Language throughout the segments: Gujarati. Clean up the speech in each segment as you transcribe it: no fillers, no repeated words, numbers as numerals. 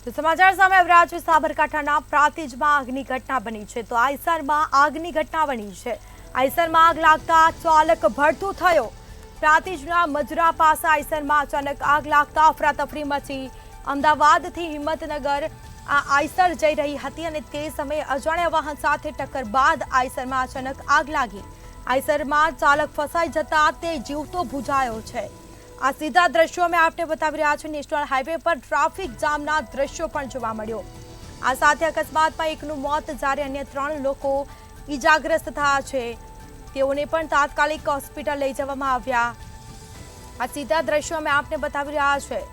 તો સમાચાર સામે આવી રહ્યા છે સાબરકાંઠાના પ્રાંતિજમાં આગની ઘટના બની છે। તો આઈસરમાં આગની ઘટના બની છે। આઈસરમાં આગ લાગતા ચાલક ભડથું થયો। પ્રાંતિજના મજરા પાસે આઈસરમાં અચાનક આગ લાગતા અફરાતફરી મચી। અમદાવાદથી હિંમતનગર આ આઈસર જઈ રહી હતી અને તે સમયે અજાણ્યા વાહન સાથે ટક્કર બાદ આઈસરમાં અચાનક આગ લાગી। આઈસરમાં ચાલક ફસાઈ જતા તે જીવતો બુઝાયો છે। આ સીધા દ્રશ્યો અમે આપને બતાવી રહ્યા છે। નેશનલ હાઈવે પર ટ્રાફિક જામના દ્રશ્યો પણ જોવા મળ્યો। આ સાથે અકસ્માતમાં એકનું મોત જ્યારે અન્ય 3 લોકો ઈજાગ્રસ્ત થયા છે। તેઓને પણ તાત્કાલિક હોસ્પિટલ લઈ જવામાં આવ્યા। આ સીધા દ્રશ્યો અમે આપને બતાવી રહ્યા છે।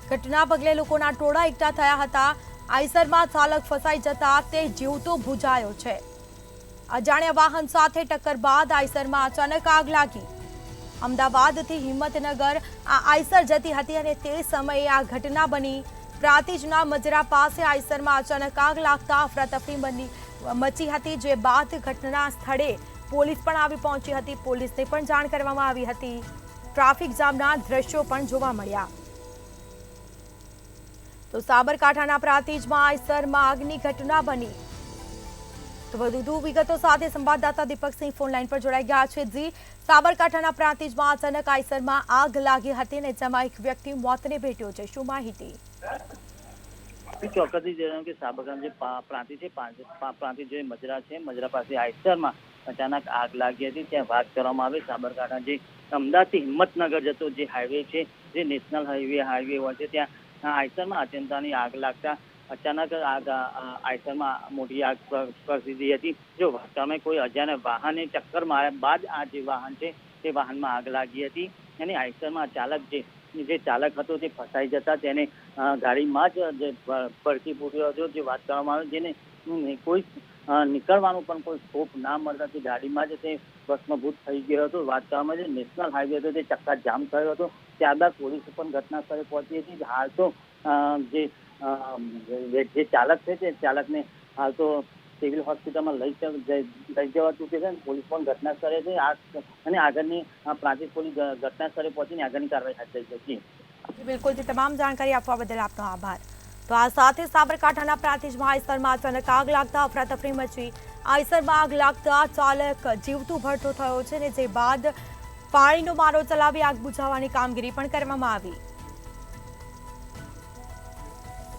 ઘટના પગલે લોકોના ટોળા એકઠા થયા હતા। આઈસરમાં ચાલક ફસાઈ જતા તે જીવતો બુઝાયો છે। અજાણ્યા વાહન સાથે ટક્કર બાદ આઈસરમાં અચાનક આગ લાગી। અમદાવાદથી હિંમતનગર આ આઈસર જતી હતી અને તે સમયે આ ઘટના બની। પ્રાંતિજના મજરા પાસે આઈસરમાં અચાનક આગ લાગતા અફરાતફરી મચી હતી, જે બાદ ઘટના સ્થળે પોલીસ પણ આવી પહોંચી હતી। પોલીસને પણ જાણ કરવામાં આવી હતી। ટ્રાફિક જામના દ્રશ્યો પણ જોવા મળ્યા। તો સાબરકાંઠાના પ્રાંતિજમાં આઈસરમાં આગની ઘટના બની। તો વધુ વિગતો સાથે સંવાદદાતા દીપકસિંહ ફોન લાઈન પર જોડાઈ ગયા છે। જી, સાબરકાંઠાના પ્રાંતિજમાં અચાનક આઈસરમાં આગ લાગી હતી અને જેમાં એક વ્યક્તિ મોતને ભેટ્યો છે, શું માહિતી? ચોક્કસથી જણાવ્યું કે સાબરકાંઠા જે પ્રાંતિજ છે, પ્રાંતિજ જે મજરા છે, મજરા પાસે આઈસરમાં અચાનક આગ લાગી હતી। ત્યાં વાત કરવામાં આવે સાબરકાંઠા જે અમદાવાદથી હિંમતનગર જતો જે હાઈવે છે, જે નેશનલ હાઈવે હોય છે, ત્યાં આઈસરમાં અચંતાની આગ લાગતા અચાનક આગ આઈસરમાં મોટી આગ પ્રસરી હતી। જો તમે કોઈ અજાણ્યા વાહને ટક્કર માર્યા બાદ આ જે વાહન છે તે વાહનમાં આગ લાગી હતી અને આઈસરમાં જે ચાલક હતો તે ફસાઈ જતા તેને ગાડીમાં જ પડતી પૂર્યો હતો। જે વાત કરવામાં આવે જેને કોઈ નીકળવાનું પણ કોઈ સ્કોપ ના મળતા તે ગાડીમાં જ તે ભસ્મભૂત થઈ ગયો હતો। વાત કરવામાં આવે નેશનલ હાઈવે હતો તે ચક્કાજામ થયો હતો। ત્યારબાદ પોલીસ પણ ઘટના સ્થળે પહોંચી હતી। હાલ તો જે ચાલક છે તે ચાલકને હાલ તો સિવિલ હોસ્પિટલમાં લઈ જવા ચૂકે છે। પોલીસ પણ ઘટના સ્થળે છે અને આગળની પ્રાંતિજ પોલીસ ઘટના સ્થળે પહોંચીને આગળની કાર્યવાહી હાથ ધરી છે। બિલકુલ, તમામ જાણકારી આપવા બદલ આપનો આભાર। તો આ સાથે સાબરકાંઠાના પ્રાંતિજમાં આઈસરમાં અચાનક આગ લાગતા અફરાતફરી મચી। આઈસરમાં આગ લાગતા ચાલક જીવતું ભડથો થયો છે અને જે બાદ પાણીનો મારો ચલાવી આગ બુઝાવવાની કામગીરી પણ કરવામાં આવી।